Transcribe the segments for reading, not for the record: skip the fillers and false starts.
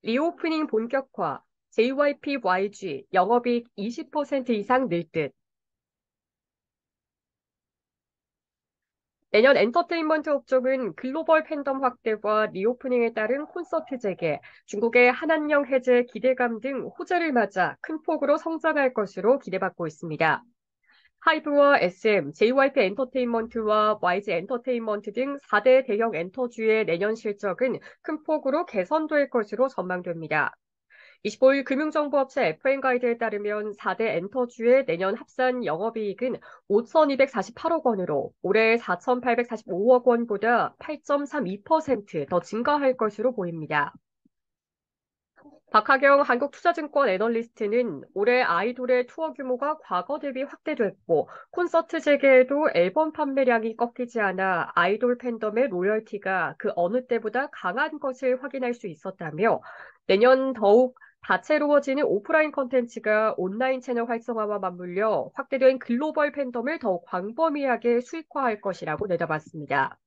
리오프닝 본격화, JYP YG 영업이익 20% 이상 늘 듯. 내년 엔터테인먼트 업종은 글로벌 팬덤 확대와 리오프닝에 따른 콘서트 재개, 중국의 한한령 해제 기대감 등 호재를 맞아 큰 폭으로 성장할 것으로 기대받고 있습니다. 하이브와 SM, JYP 엔터테인먼트와 YG 엔터테인먼트 등 4대 대형 엔터주의 내년 실적은 큰 폭으로 개선될 것으로 전망됩니다. 25일 금융정보업체 FN가이드에 따르면 4대 엔터주의 내년 합산 영업이익은 5,248억 원으로 올해 4,845억 원보다 8.32%더 증가할 것으로 보입니다. 박하경 한국투자증권 애널리스트는 올해 아이돌의 투어 규모가 과거 대비 확대됐고 콘서트 재개에도 앨범 판매량이 꺾이지 않아 아이돌 팬덤의 로열티가 그 어느 때보다 강한 것을 확인할 수 있었다며 내년 더욱 다채로워지는 오프라인 콘텐츠가 온라인 채널 활성화와 맞물려 확대된 글로벌 팬덤을 더욱 광범위하게 수익화할 것이라고 내다봤습니다.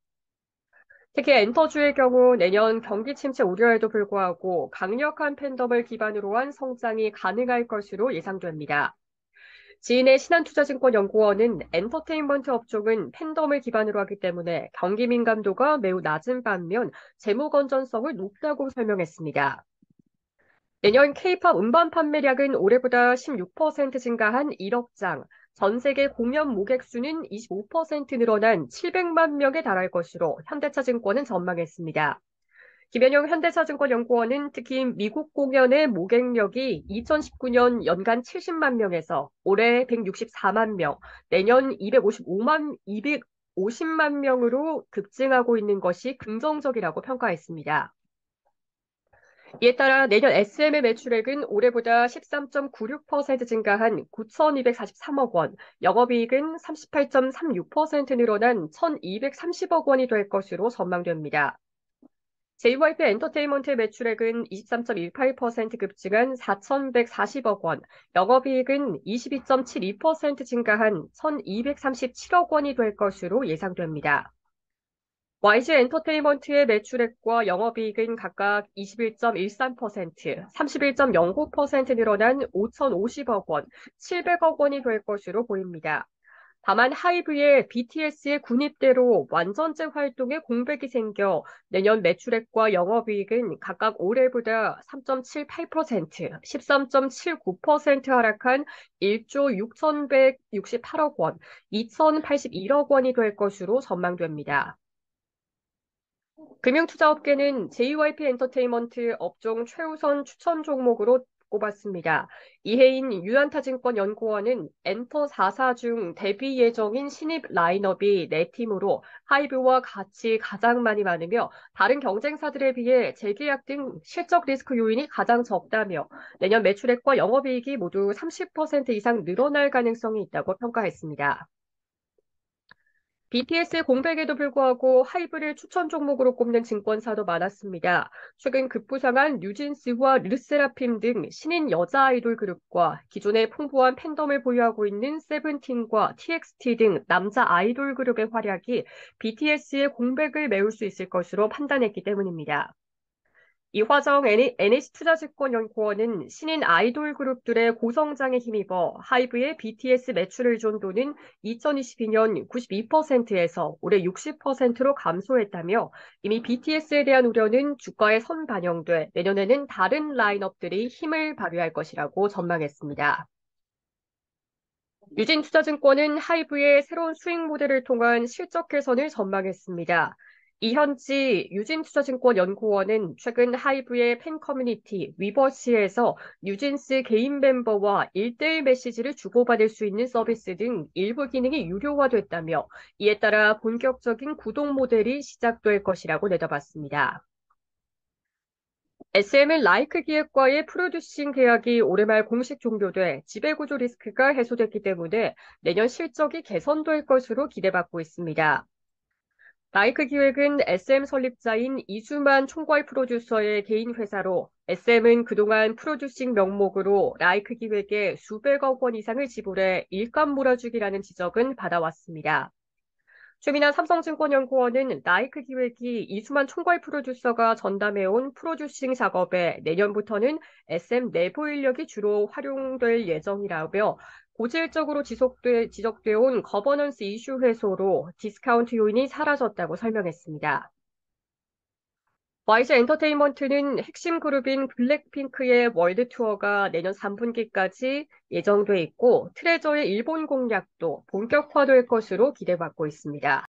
특히 엔터주의 경우 내년 경기 침체 우려에도 불구하고 강력한 팬덤을 기반으로 한 성장이 가능할 것으로 예상됩니다. 지인의 신한투자증권연구원은 엔터테인먼트 업종은 팬덤을 기반으로 하기 때문에 경기 민감도가 매우 낮은 반면 재무 건전성을 높다고 설명했습니다. 내년 K-팝 음반 판매량은 올해보다 16% 증가한 1억 장, 전 세계 공연 모객 수는 25% 늘어난 700만 명에 달할 것으로 현대차증권은 전망했습니다. 김현영 현대차증권 연구원은 특히 미국 공연의 모객력이 2019년 연간 70만 명에서 올해 164만 명, 내년 250만 명으로 급증하고 있는 것이 긍정적이라고 평가했습니다. 이에 따라 내년 SM의 매출액은 올해보다 13.96% 증가한 9,243억 원, 영업이익은 38.36% 늘어난 1,230억 원이 될 것으로 전망됩니다. JYP 엔터테인먼트의 매출액은 23.18% 급증한 4,140억 원, 영업이익은 22.72% 증가한 1,237억 원이 될 것으로 예상됩니다. YG 엔터테인먼트의 매출액과 영업이익은 각각 21.13%, 31.09% 늘어난 5,050억 원, 700억 원이 될 것으로 보입니다. 다만 하이브의 BTS의 군입대로 완전체 활동에 공백이 생겨 내년 매출액과 영업이익은 각각 올해보다 3.78%, 13.79% 하락한 1조 6,168억 원, 2,081억 원이 될 것으로 전망됩니다. 금융투자업계는 JYP 엔터테인먼트 업종 최우선 추천 종목으로 꼽았습니다. 이해인 유한타증권 연구원은 엔터 4사 중 데뷔 예정인 신입 라인업이 4팀으로 하이브와 같이 가장 많이 많으며 다른 경쟁사들에 비해 재계약 등 실적 리스크 요인이 가장 적다며 내년 매출액과 영업이익이 모두 30% 이상 늘어날 가능성이 있다고 평가했습니다. BTS의 공백에도 불구하고 하이브를 추천 종목으로 꼽는 증권사도 많았습니다. 최근 급부상한 뉴진스와 르세라핌 등 신인 여자 아이돌 그룹과 기존의 풍부한 팬덤을 보유하고 있는 세븐틴과 TXT 등 남자 아이돌 그룹의 활약이 BTS의 공백을 메울 수 있을 것으로 판단했기 때문입니다. 이화정 NH투자증권연구원은 신인 아이돌 그룹들의 고성장에 힘입어 하이브의 BTS 매출 의존도는 2022년 92%에서 올해 60%로 감소했다며 이미 BTS에 대한 우려는 주가에 선반영돼 내년에는 다른 라인업들이 힘을 발휘할 것이라고 전망했습니다. 유진투자증권은 하이브의 새로운 수익 모델을 통한 실적 개선을 전망했습니다. 이현지 유진투자증권 연구원은 최근 하이브의 팬 커뮤니티 위버시에서 뉴진스 개인 멤버와 1대1 메시지를 주고받을 수 있는 서비스 등 일부 기능이 유료화됐다며 이에 따라 본격적인 구독 모델이 시작될 것이라고 내다봤습니다. SM은 라이크 기획과의 프로듀싱 계약이 올해 말 공식 종료돼 지배구조 리스크가 해소됐기 때문에 내년 실적이 개선될 것으로 기대받고 있습니다. 라이크 기획은 SM 설립자인 이수만 총괄 프로듀서의 개인 회사로 SM은 그동안 프로듀싱 명목으로 라이크 기획에 수백억 원 이상을 지불해 일감 몰아주기라는 지적은 받아왔습니다. 최민한 삼성증권연구원은 나이크 기획이 이수만 총괄 프로듀서가 전담해온 프로듀싱 작업에 내년부터는 SM 내부 인력이 주로 활용될 예정이라며 고질적으로 지적돼 온 거버넌스 이슈 해소로 디스카운트 요인이 사라졌다고 설명했습니다. YG 엔터테인먼트는 핵심 그룹인 블랙핑크의 월드 투어가 내년 3분기까지 예정돼 있고 트레저의 일본 공략도 본격화될 것으로 기대받고 있습니다.